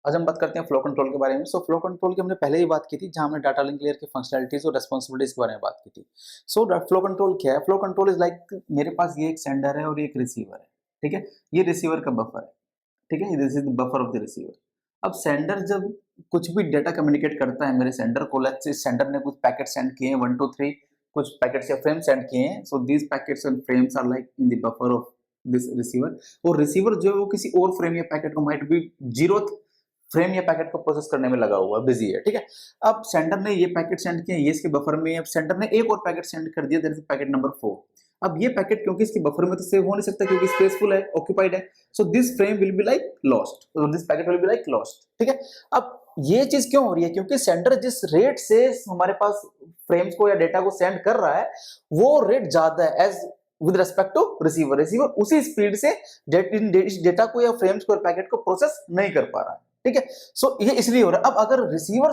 आज हम बात करते हैं फ्लो कंट्रोल के बारे में। सो फ्लो कंट्रोल की हमने पहले ही बात की थी, जहां हमने डाटा लिंक लेयर की फंक्शनैलिटीज और रेस्पॉन्सिबिलिटीज के बारे में बात की थी। सो फ्लो कंट्रोल क्या है? फ्लो कंट्रोल इज लाइक मेरे पास ये एक सेंडर है और ये एक रिसीवर है, ठीक है। ये रिसीवर का बफर है, ठीक है। This is the buffer of the receiver. अब सेंडर जब कुछ भी डेटा कम्युनिकेट करता है मेरे सेंडर को, लेट्स से सेंडर ने कुछ पैकेट सेंड किए हैं 1 2 3, कुछ पैकेट्स या फ्रेम सेंड किए हैं। So these packets and frames are like in the buffer of this receiver. और रिसीवर जो है वो किसी और फ्रेम या पैकेट को माइट बी जीरोथ फ्रेम या पैकेट को प्रोसेस करने में लगा हुआ है, बिजी है, ठीक है। अब सेंडर ने ये पैकेट सेंड किया, ये इसके बफर में है। अब सेंडर ने एक और पैकेट सेंड कर दिया, दैट इज पैकेट नंबर 4। अब ये पैकेट क्योंकि इसके बफर में तो सेव हो नहीं सकता क्योंकि स्पेसफुल है, ऑक्यूपाइड है। So this frame will be like lost, this packet will be like lost, ठीक है। अब ये चीज क्यों हो रही है? क्योंकि सेंडर जिस रेट से हमारे पास फ्रेम्स को या डेटा को सेंड कर रहा है वो रेट ज्यादा है as with respect to receiver. Receiver उसी स्पीड से डेटा को या फ्रेम्स को या पैकेट को प्रोसेस नहीं कर पा रहा है, ठीक है। सो ये इसलिए हो रहा है। अब अगर रिसीवर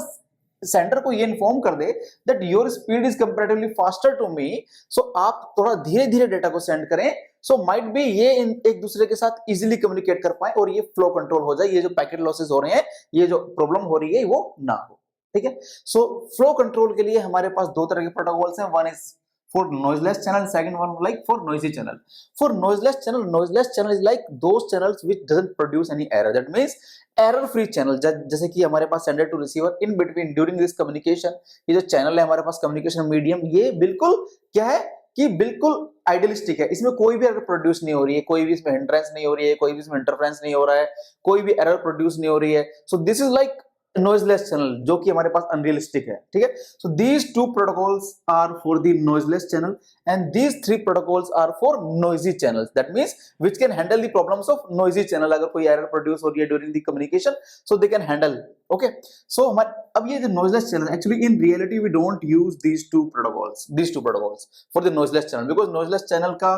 सेंडर को ये इन्फॉर्म कर दे that your speed is comparatively faster to me, so आप थोड़ा धीरे धीरे डेटा को सेंड करें, सो माइट बी ये एक दूसरे के साथ इजीली कम्युनिकेट कर पाए और ये फ्लो कंट्रोल हो जाए, ये जो पैकेट लॉसेस हो रहे हैं, ये जो प्रॉब्लम हो रही है वो ना हो, ठीक है। सो फ्लो कंट्रोल के लिए हमारे पास दो तरह के प्रोटोकॉल्स हैं। One is for noiseless channel, second one like for noisy channel. For noiseless channel is like those channels which doesn't produce any error, that means error free channel। जैसे कि हमारे पास sender to receiver in between during this communication, ये जो channel है हमारे पास communication medium, ये बिल्कुल क्या है कि बिल्कुल आइडियलिस्टिक है। इसमें कोई भी एरर प्रोड्यूस नहीं हो रही है, कोई भी इसमें हिंड्रेंस नहीं हो रही है, कोई भी इसमें इंटरफेरेंस नहीं हो रहा है, कोई भी एरर प्रोड्यूस नहीं हो रही है। So this is like noiseless channel, जो कि हमारे पास अनरियलिस्टिक है, ठीक है। सो these two protocols are for the noiseless channel and these three protocols are for noisy channels, that means which can handle the problems of noisy channel। अगर कोई error produce हो रही है during the communication, so they can handle, okay। so अब ये जो noiseless channel, actually in reality we don't use these two protocols for the noiseless channel because noiseless channel का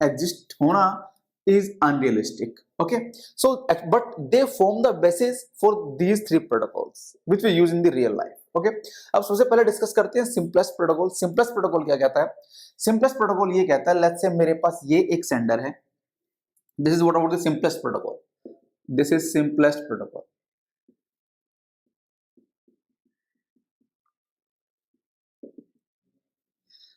exist होना is unrealistic, okay। So but they form the basis for these three protocols which we use in the real life, okay। अब सबसे पहले discuss करते हैं simplest protocol. Simplest protocol क्या कहता है? सिंपलेस्ट प्रोटोकॉल ये कहता है, लेट्स से मेरे पास ये एक सेंडर है, this is what about the simplest protocol, this is simplest protocol.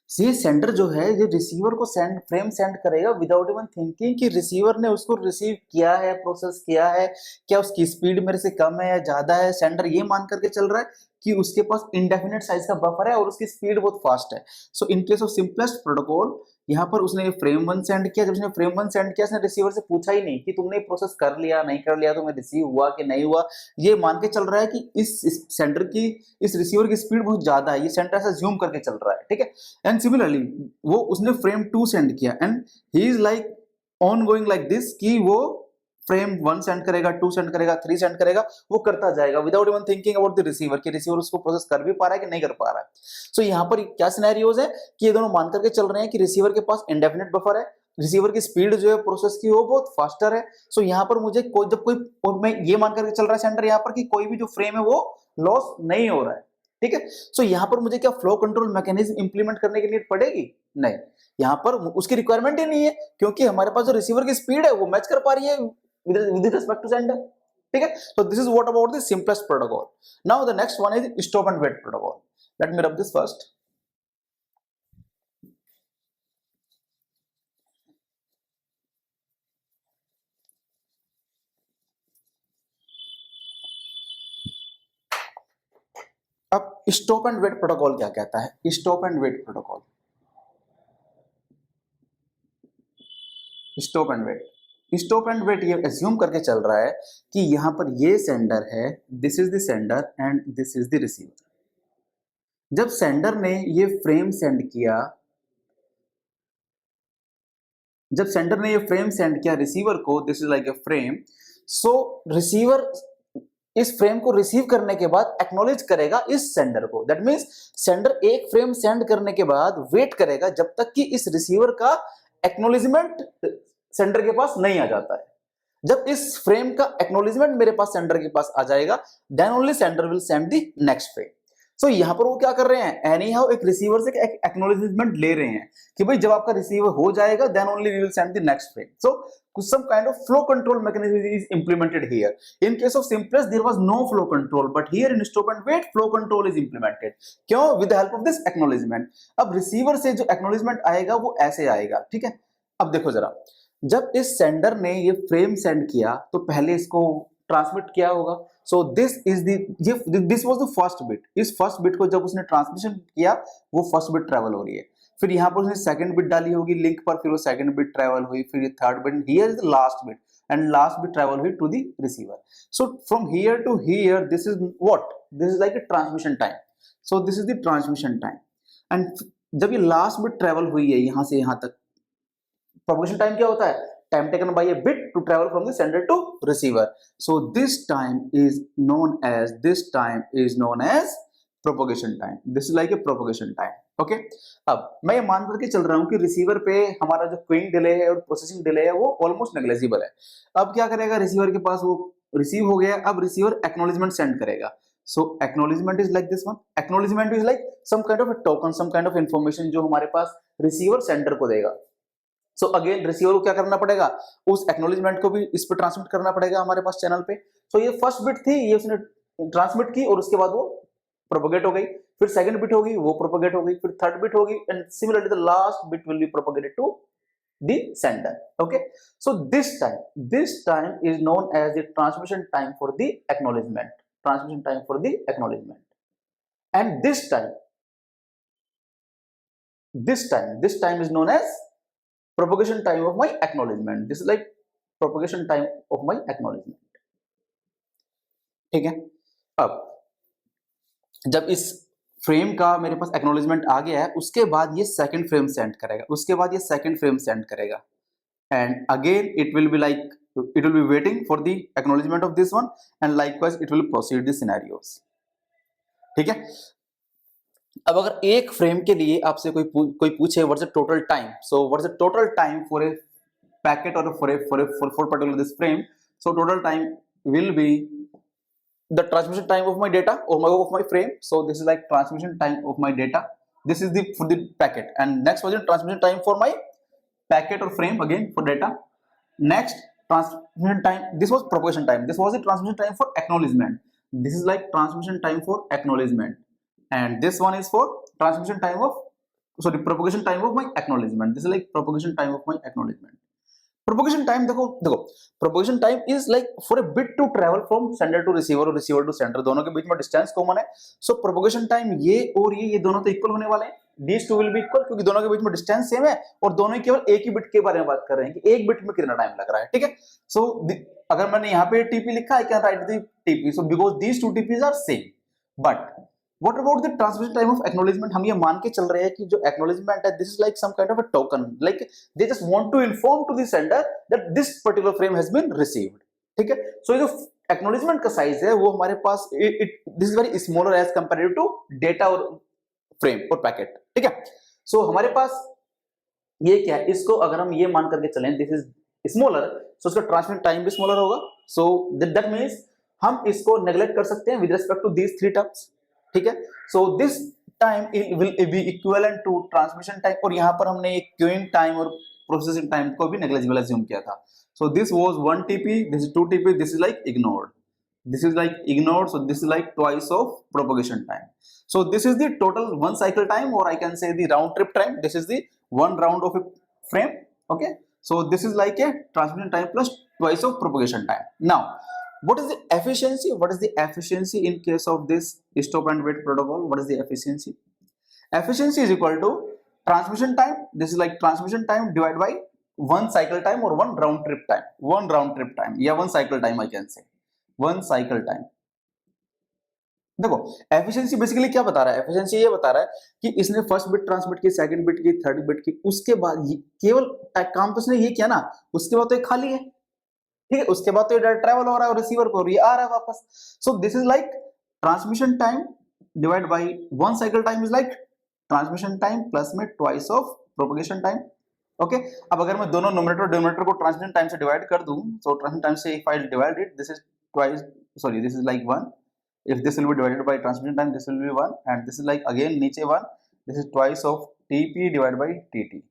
ये सेंडर जो है ये रिसीवर को फ्रेम सेंड करेगा विदाउट इवन थिंकिंग कि रिसीवर ने उसको रिसीव किया है, प्रोसेस किया है, क्या उसकी स्पीड मेरे से कम है या ज्यादा है। सेंडर ये मान करके चल रहा है कि उसके पास इंडेफिनिट साइज का बफर है और उसकी स्पीड बहुत फास्ट है। So in case of simplest protocol, यहाँ पर उसने फ्रेम 1 सेंड किया। जब उसने फ्रेम 1 सेंड किया, उसने रिसीवर से पूछा ही नहीं कि तुमने प्रोसेस कर लिया नहीं कर लिया, तुम्हें रिसीव हुआ कि नहीं हुआ। ये मान के चल रहा है कि इस सेंडर की, इस रिसीवर की स्पीड बहुत ज्यादा है, ये सेंडर ऐसा ज्यूम करके चल रहा है, ठीक है। एंड सिमिलरली वो उसने फ्रेम 2 सेंड किया and he is like on going like this कि वो फ्रेम 1 सेंड करेगा, 2 सेंड करेगा, 3 सेंड करेगा, वो करता जाएगा without even thinking about the receiver कि रिसीवर उसको प्रोसेस कर भी पा रहा है कि नहीं कर पा रहा है। सो यहाँ पर क्या सिनेरियोज है कि ये दोनों मान करके चल रहे हैं कि रिसीवर के पास इंडेफिनिट बफर है, रिसीवर की स्पीड जो है प्रोसेस की वो बहुत फास्टर है। सो यहाँ पर मुझे और मैं ये मान करके चल रहा है सेंडर यहाँ पर कि कोई भी जो फ्रेम है वो लॉस नहीं हो रहा है, ठीक है। सो यहाँ पर मुझे क्या फ्लो कंट्रोल मैकेनिज्म इंप्लीमेंट करने की नीड पड़ेगी? नहीं, यहाँ पर उसकी रिक्वायरमेंट ही नहीं है क्योंकि हमारे पास जो रिसीवर की स्पीड है वो मैच कर पा रही है with respect to sender, ठीक है। so this is what about the simplest protocol. Now the next one is stop and wait protocol. Let me rub this first. अब स्टॉप एंड वेट प्रोटोकॉल क्या कहता है? Stop and wait protocol, stop and wait, stop and wait ये assume करके चल रहा है कि यहां पर ये सेंडर है, this is the sender and this is the receiver. जब सेंडर ने ये फ्रेम सेंड किया, जब सेंडर ने ये फ्रेम सेंड किया रिसीवर को, this is like a frame, so receiver इस फ्रेम को रिसीव करने के बाद एक्नॉलेज करेगा इस सेंडर को। दैट मींस सेंडर एक फ्रेम सेंड करने के बाद वेट करेगा जब तक कि इस रिसीवर का एक्नॉलेजमेंट सेंडर के पास नहीं आ जाता है। जब इस फ्रेम का एक्नॉलेजमेंट मेरे पास सेंडर के पास आ जाएगा, then only sender will send the next frame. So यहाँ पर वो क्या कर रहे हैं, एनी हाउ एक रिसीवर से एक एक्नॉलेजमेंट ले रहे हैं कि भाई जब आपका रिसीवर हो जाएगा then only we will send the next frame. So some kind of flow control mechanism is implemented here. In case of Simplex there was no flow control, but here in stop and wait flow control is implemented. क्यों? With the help of this acknowledgement. अब receiver से जो acknowledgement आएगा वो ऐसे आएगा, ठीक है. अब देखो जरा, जब इस सेंडर ने ये फ्रेम सेंड किया तो पहले इसको ट्रांसमिट किया होगा. सो this is this was the first bit. इस फर्स्ट बिट को जब उसने ट्रांसमिशन किया वो फर्स्ट बिट ट्रेवल हो रही है. फिर यहाँ पर उसने सेकंड बिट डाली होगी लिंक पर, फिर वो सेकंड बिट ट्रेवल हुई, फिर ये third bit, here is the last bit and last bit travel हुई to the receiver. So from here to here this is what, this is like a transmission time. So this is the transmission time. And जब ये last bit travel हुई है यहाँ से यहाँ तक, propagation time क्या होता है, time taken by a bit to travel from the sender to receiver. So this time is known as propagation time. This is like a propagation time. Okay. अब मैं ये मान करके चल रहा हूँ कि रिसीवर पे हमारा जो क्यूइंग डिले है और प्रोसेसिंग डिले है वो ऑलमोस्ट नेग्लिजिबल है. अब क्या करेगा, रिसीवर के पास वो रिसीव हो गया, अब रिसीवर एक्नॉलेजमेंट सेंड करेगा. So acknowledgement is like this one. Acknowledgement is like some kind of a token, some kind of information जो हमारे पास रिसीवर सेंडर को देगा. सो अगेन रिसीवर को क्या करना पड़ेगा, उस एक्नॉलेजमेंट को भी इस पे ट्रांसमिट करना पड़ेगा हमारे पास चैनल पे. सो ये फर्स्ट बिट थी, ये उसने ट्रांसमिट की और उसके बाद वो प्रोपगेट हो गई. फिर सेकंड बिट होगी वो प्रोपगेट हो गई, फिर थर्ड बिट होगी and similarly the last bit will be propagated to the sender. Okay. So this time is known as the transmission time for the acknowledgement. Transmission time for the acknowledgement. And this time is known as propagation time of my acknowledgement. This is like propagation time of my acknowledgement. ठीक है. अब जब इस frame का मेरे पास acknowledgement आ गया है, उसके बाद ये सेकंड फ्रेम सेंड करेगा, and again it will be waiting for the acknowledgement of this one and likewise it will proceed the scenarios. ठीक है. अब अगर एक फ्रेम के लिए आपसे कोई पूछे what's the total time, so what's the total time for a packet और for particular this frame, so total time will be the transmission time of my data और of my frame. So this is like transmission time of my data. This is the for the packet and next was the transmission time for my packet और frame again for data. Next transmission time, this was propagation time, this was the transmission time for acknowledgement. This is like transmission time for acknowledgement. And this one is for propagation time of my acknowledgement. This is like propagation time of my acknowledgement. Propagation time देखो propagation time is like for a bit to travel from sender to receiver और receiver to sender, दोनों के बीच में distance common है. So propagation time ये और ये दोनों तो इक्वल होने वाले हैं. These two will be equal क्योंकि दोनों के बीच में distance सेम है और दोनों ही केवल एक ही बिट के बारे में बात कर रहे हैं कि एक बिट में कितना टाइम लग रहा है. ठीक है. So अगर मैंने यहाँ पे TP लिखा, I can write the TP. So because these two TPs are same. But what about the transmission time of acknowledgement? हम ये मान के चल रहे हैं कि जो acknowledgement है, this is like some kind of a token, like they just want to inform to the sender that this particular frame has been received. ठीक है. So ये जो acknowledgement का size है वो हमारे पास this is very smaller as compared to data और frame और packet. ठीक है. So हमारे पास ये क्या है, इसको अगर हम ये मान करके चलें this is smaller, so इसका transmission time भी smaller होगा. So that means हम इसको neglect कर सकते हैं with respect to these three terms. ठीक है. So this time will be equivalent to transmission time और यहाँ पर हमने एक क्यूइंग टाइम और प्रोसेसिंग टाइम को भी नेग्लिजिबल अज्यूम किया था. So this was 1 TP, this is 2 TP, this is like ignored, so this is like twice of propagation time. So this is the total one cycle time और I can say the round trip time. This is the one round of a frame. Okay. So this is like a transmission time plus twice of propagation time. Now what is the efficiency? What is the efficiency in case of this stop and wait protocol? What is the efficiency? Efficiency is equal to transmission time. This is like transmission time divided by one cycle time or one round trip time. Yeah, one cycle time I can say. One cycle time. देखो efficiency basically क्या बता रहा है? Efficiency ये बता रहा है कि इसने फर्स्ट बिट ट्रांसमिट की, सेकंड बिट की, थर्ड बिट की, उसके बाद केवल काम तो इसने ये किया ना, उसके बाद तो ये खाली है. ठीक है. उसके बाद तो ये डाटा ट्रैवल हो रहा है और रिसीवर को ये आ रहा है वापस. So this is like transmission time divide by one cycle time is like transmission time plus में twice of propagation time. Okay. अब अगर मैं दोनों न्यूमरेटर और डिनोमिनेटर को ट्रांसमिशन टाइम से डिवाइड कर दूं, सो ट्रांसमिशन टाइम से if I divide it, this is twice, sorry this is like 1 if this will be divided by transmission time, this will be 1, and this is like again नीचे 1, this is twice of TP divided by TT.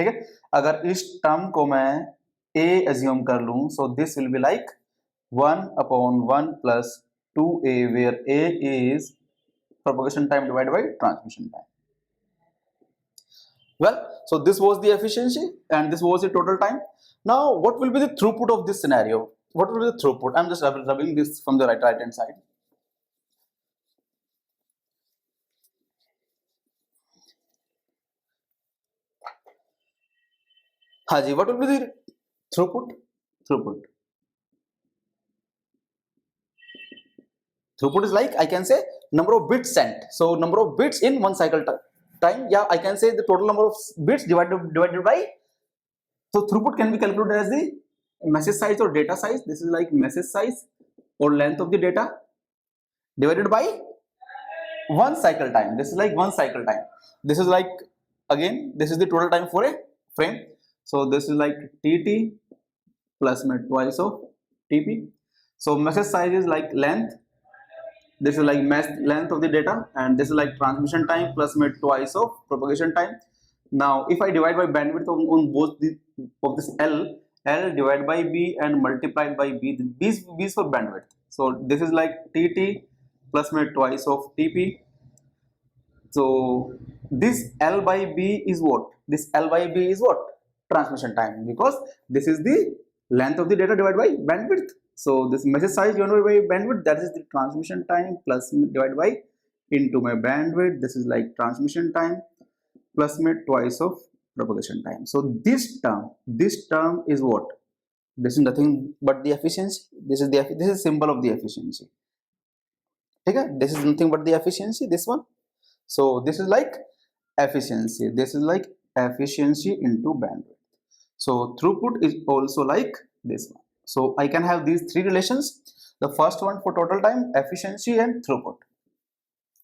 ठीक है, अगर इस term को मैं A assume कर लूं, so this will be like 1/1 plus 2A, where A is propagation time divided by transmission time. Well, so this was the efficiency and this was the total time. Now what will be the throughput of this scenario? What will be the throughput? I'm just rubbing this from the right hand side. Haji, what will be the throughput? Throughput is like, I can say, number of bits sent. So number of bits in one cycle time. Yeah, I can say the total number of bits divided by. So throughput can be calculated as the message size or data size. This is like message size or length of the data divided by one cycle time. This is like one cycle time. This is like, again, this is the total time for a frame. So this is like TT plus twice of TP. So message size is like length. This is like length of the data, and this is like transmission time plus twice of propagation time. Now if I divide by bandwidth on both of this L divided by B and multiplied by B, B is for bandwidth. So this is like TT plus twice of TP. So this L by B is what? This L by B is what? Transmission time, because this is the length of the data divided by bandwidth. So this message size divided by bandwidth, that is the transmission time plus divided by into my bandwidth. This is like transmission time plus twice of propagation time. So this term is what? This is nothing but the efficiency. This is symbol of the efficiency. Okay, this is nothing but the efficiency, this one. So this is like efficiency. This is like efficiency into bandwidth. So throughput is also like this one. So I can have these three relations. The first one for total time, efficiency and throughput.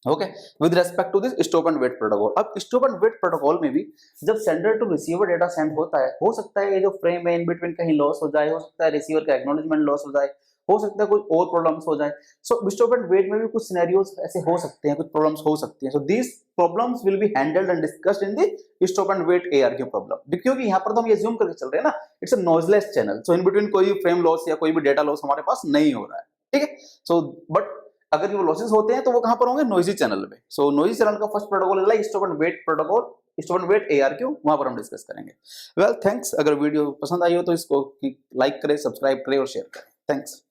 Okay, with respect to this stop and wait protocol. अब stop and wait protocol में भी जब sender to receiver data send होता है, हो सकता है ये जो frame है in between कहीं loss हो जाए, हो सकता है receiver का acknowledgement loss हो जाए, हो सकता है कोई और प्रॉब्लम्स हो जाए. सो stop and wait में भी कुछ सिनेरियोस ऐसे हो सकते हैं, कुछ प्रॉब्लम्स हो सकती हैं. So these problems will be handled and discussed in the stop and wait ARQ problem. क्योंकि यहाँ पर तो हम ये assume करके चल रहे हैं ना, it's a noiseless channel. So in between कोई फ्रेम लॉस या कोई भी डेटा लॉस हमारे पास नहीं हो रहा है. ठीक है. सो बट अगर वो लॉसेस होते हैं तो वो कहां पर होंगे? नोइजी चैनल पे. सो नोइजी चैनल का फर्स्ट प्रोटोकॉल है like stop and wait protocol, stop and wait ARQ, वहां पर हम डिस्कस करेंगे. Well thanks. अगर वीडियो पसंद आई हो तो इसको लाइक करें, सब्सक्राइब करें और शेयर करें. थैंक्स.